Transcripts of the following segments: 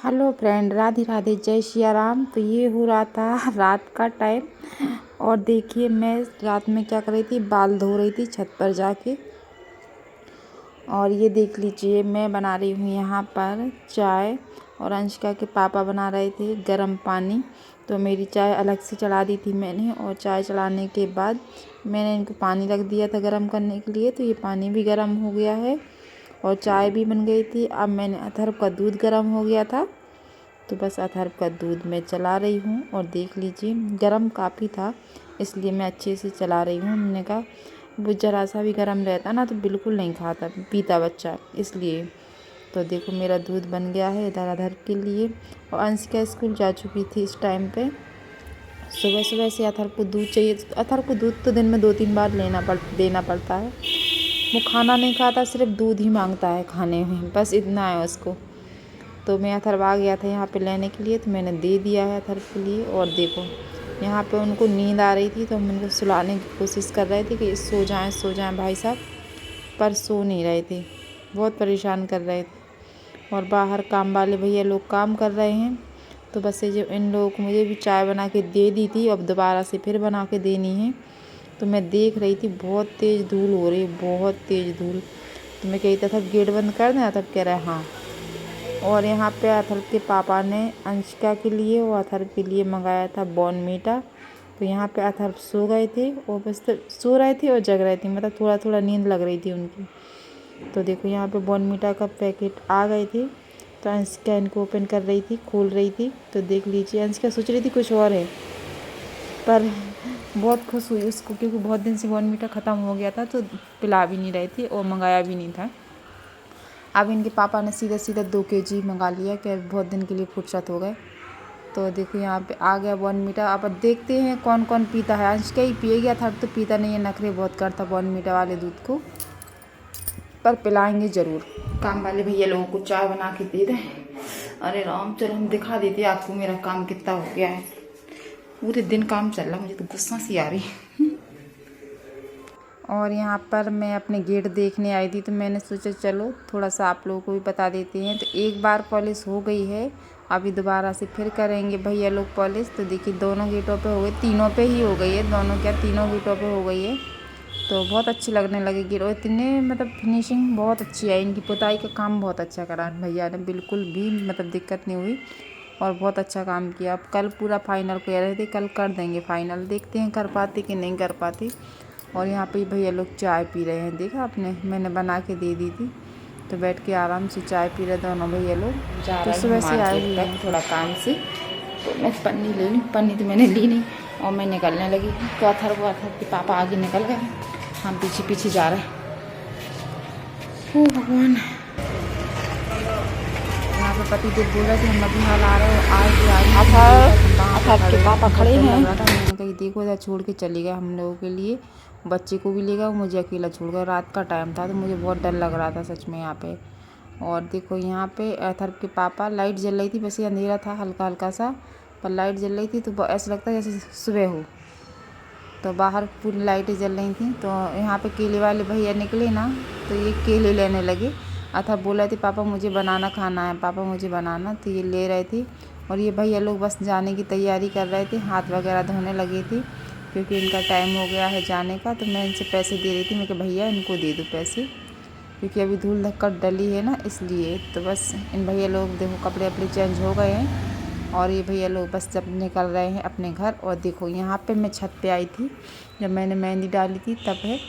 Hello friend, Radhe Radhe, जय सिया राम। तो ये हो रहा था रात का टाइम। और देखिए मैं रात में क्या कर रही थी, बाल धो रही थी छत पर जाके। और ये देख लीजिए मैं बना रही हूँ यहाँ पर चाय। और अंशिका के पापा बना रहे थे गर्म पानी। तो मेरी चाय अलग से चढ़ा दी थी मैंने। और चाय चढ़ाने के बाद मैंने इनको पानी रख दिया था गर्म करने के लिए। तो ये पानी भी गर्म हो गया है और चाय भी बन गई थी। अब मैंने अथर्व का दूध गर्म हो गया था, तो बस अथर्व का दूध मैं चला रही हूँ। और देख लीजिए गर्म काफ़ी था, इसलिए मैं अच्छे से चला रही हूँ। मैंने कहा वो ज़रा सा भी गर्म रहता ना तो बिल्कुल नहीं खाता पीता बच्चा, इसलिए। तो देखो मेरा दूध बन गया है इधर अथर्व के लिए। और अंशिका स्कूल जा चुकी थी इस टाइम पे। सुबह सुबह से अथर्व को दूध चाहिए। अथर्व को दूध तो दिन में 2-3 बार देना पड़ता है। वो खाना नहीं खाता, सिर्फ दूध ही मांगता है खाने में, बस इतना है उसको। तो मैं अथर्व आ गया था यहाँ पे लेने के लिए, तो मैंने दे दिया है अथर्व के लिए। और देखो यहाँ पे उनको नींद आ रही थी, तो हम उनको सुलाने की कोशिश कर रहे थे कि सो जाएं भाई साहब, पर सो नहीं रहे थे, बहुत परेशान कर रहे थे। और बाहर काम वाले भैया लोग काम कर रहे हैं। तो बस ये जो इन लोगों को मुझे भी चाय बना के दे दी थी, अब दोबारा से फिर बना के देनी है। तो मैं देख रही थी बहुत तेज़ धूल हो रही है, बहुत तेज़ धूल। तो मैं कहता था गेट बंद कर दें, तब कह रहा है हाँ। और यहाँ पे अथर्व के पापा ने अंशिका के लिए और अथर्व के लिए मंगाया था बॉर्नवीटा। तो यहाँ पे अथर्व सो गए थे और बस सो रहे थे और जग रहे थे, मतलब थोड़ा थोड़ा नींद लग रही थी उनकी। तो देखो यहाँ पे बॉर्नवीटा का पैकेट आ गए थे। तो अंशिका इनको ओपन कर रही थी, खोल रही थी। तो देख लीजिए अंशिका सोच रही थी कुछ और है, पर बहुत खुश हुई उसको, क्योंकि बहुत दिन से बॉर्नवीटा ख़त्म हो गया था, तो पिला भी नहीं रही थी और मंगाया भी नहीं था। अब इनके पापा ने सीधा सीधा 2 kg मंगा लिया कि बहुत दिन के लिए फुर्सत हो गए। तो देखो यहाँ पे आ गया बॉर्नवीटा। अब देखते हैं कौन कौन पीता है। अंशिका ही पिएगा, था तो पीता नहीं है, नखरे बहुत करता बॉर्नवीटा वाले दूध को, पर पिलाएंगे ज़रूर। काम वाले भैया लोगों को चाय बना के दे दें। अरे राम, चलो हम दिखा देते आपको मेरा काम कितना हो गया है। पूरे दिन काम चल रहा, मुझे तो गुस्सा सी आ रही है। और यहाँ पर मैं अपने गेट देखने आई थी, तो मैंने सोचा चलो थोड़ा सा आप लोगों को भी बता देते हैं। तो एक बार पॉलिश हो गई है, अभी दोबारा से फिर करेंगे भैया लोग पॉलिश। तो देखिए दोनों गेटों पे हो गई, तीनों पे ही हो गई है, दोनों क्या तीनों गेटों पे हो गई है। तो बहुत अच्छी लगने लगी गेट, और इतने मतलब फिनिशिंग बहुत अच्छी है इनकी। पुताई का काम बहुत अच्छा करा भैया ने, बिल्कुल भी मतलब दिक्कत नहीं हुई और बहुत अच्छा काम किया। अब कल पूरा फाइनल कह रहे थे, कल कर देंगे फाइनल, देखते हैं कर पाते कि नहीं कर पाते। और यहाँ पे भैया लोग चाय पी रहे हैं, देखा आपने, मैंने बना के दे दी थी, तो बैठ के आराम से चाय पी रहे दोनों भैया लोग। तो सुबह से आए हुए हैं थोड़ा काम से, तो मैं पन्नी ले लूँ। पन्नी तो मैंने ली नहीं और मैं निकलने लगी। तो अथर्व के पापा आगे निकल गए, हम पीछे पीछे जा रहे हैं। ओ भगवान, यहाँ पे पति देव बोल रहे थे हम अभी हाल आ रहे हो, अथर्व के पापा खड़े हैं। मैंने कही देखो इधर छोड़ के चली गए हम लोगों के लिए, बच्चे को भी ले गए, मुझे अकेला छोड़ गए। रात का टाइम था तो मुझे बहुत डर लग रहा था सच में यहाँ पे। और देखो यहाँ पे अथर्व के पापा, लाइट जल रही थी, बस ये अंधेरा था हल्का हल्का सा, पर लाइट जल रही थी तो ऐसा लगता है जैसे सुबह हो। तो बाहर पूरी लाइटें जल रही थी। तो यहाँ पे केले वाले भैया निकले ना, तो ये केले लेने लगे। अथर्व बोल रहे थे पापा मुझे बनाना खाना है, पापा मुझे बनाना, तो ये ले रहे थे। और ये भैया लोग बस जाने की तैयारी कर रहे थे, हाथ वगैरह धोने लगे थे, क्योंकि इनका टाइम हो गया है जाने का। तो मैं इनसे पैसे दे रही थी, मैं कि भैया इनको दे दो पैसे, क्योंकि अभी धूल धक्कर डली है ना, इसलिए। तो बस इन भैया लोग देखो कपड़े अपने चेंज हो गए हैं और ये भैया लोग बस जब निकल रहे हैं अपने घर। और देखो यहाँ पे मैं छत पे आई थी जब मैंने मेहंदी डाली थी, तब है।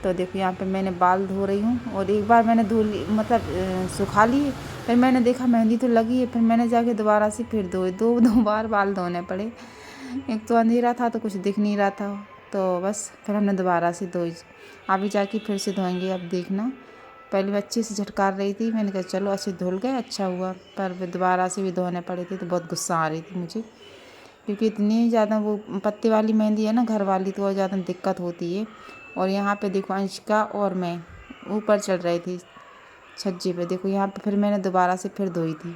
तो देखो यहाँ पे मैंने बाल धो रही हूँ, और एक बार मैंने धो ली, मतलब सुखा ली, फिर मैंने देखा मेहंदी तो लगी है, फिर मैंने जाके दोबारा से फिर धोए, दो बार बाल धोने पड़े। एक तो अंधेरा था तो कुछ दिख नहीं रहा था, तो बस फिर हमने दोबारा से धोई। अभी जाके फिर से धोएंगे, अब देखना। पहले मैं अच्छे से झटकार रही थी, मैंने कहा चलो अच्छे धुल गए, अच्छा हुआ, पर दोबारा से भी धोने पड़े थे, तो बहुत गुस्सा आ रही थी मुझे, क्योंकि इतनी ज़्यादा वो पत्ते वाली मेहंदी है ना घर वाली, तो और ज़्यादा दिक्कत होती है। और यहाँ पे देखो अंशिका और मैं ऊपर चढ़ रही थी छज्जे पे, देखो यहाँ पे फिर मैंने दोबारा से फिर धोई थी,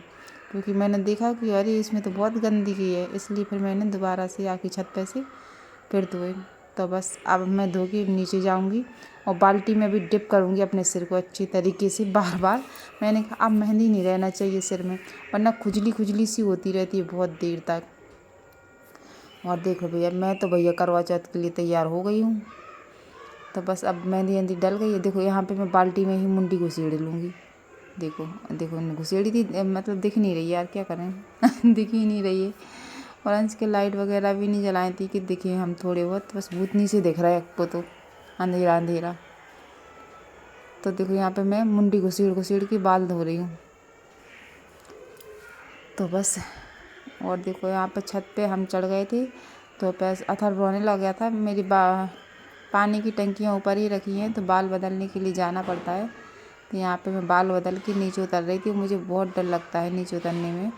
क्योंकि मैंने देखा कि अरे इसमें तो बहुत गंदगी है, इसलिए फिर मैंने दोबारा से आके छत पे से फिर धोए। तो बस अब मैं धो के नीचे जाऊंगी और बाल्टी में भी डिप करूंगी अपने सिर को अच्छी तरीके से बार बार। मैंने कहा अब मेहंदी नहीं रहना चाहिए सिर में, वरना खुजली खुजली सी होती रहती है बहुत देर तक। और देखो भैया, मैं तो भैया करवा चौथ के लिए तैयार हो गई हूँ। तो बस अब मेहंदी वेंदी डल गई है। देखो यहाँ पे मैं बाल्टी में ही मुंडी घुसेड़ लूँगी। देखो देखो घुसेड़ी थी, मतलब दिख नहीं रही यार, क्या करें दिख ही नहीं रही है। और अंश के लाइट वगैरह भी नहीं जलाई थी कि दिखे हम थोड़े बहुत, बस भूतनी से दिख रहा है आपको तो, अंधेरा अंधेरा। तो देखो यहाँ पे मैं मुंडी घुसेड़ घुसेड़ के बाल धो रही हूँ। तो बस, और देखो यहाँ पे छत पे हम चढ़ गए थे तो पैस अथर रोने लग गया था। मेरी पानी की टंकियाँ ऊपर ही रखी हैं तो बाल बदलने के लिए जाना पड़ता है। तो यहाँ पे मैं बाल बदल के नीचे उतर रही थी। मुझे बहुत डर लगता है नीचे उतरने में।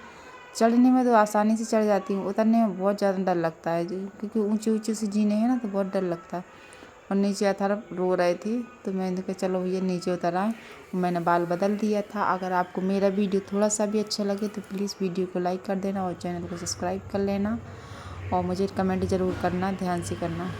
चढ़ने में तो आसानी से चढ़ जाती हूँ, उतरने में बहुत ज़्यादा डर लगता है क्योंकि ऊंचे ऊंचे से जीने हैं ना, तो बहुत डर लगता है। और नीचे अथर रो रहे थे तो मैंने कहा चलो भैया नीचे उतर आए। मैंने बाल बदल दिया था। अगर आपको मेरा वीडियो थोड़ा सा भी अच्छा लगे तो प्लीज़ वीडियो को लाइक कर देना और चैनल को सब्सक्राइब कर लेना और मुझे कमेंट ज़रूर करना, ध्यान से करना।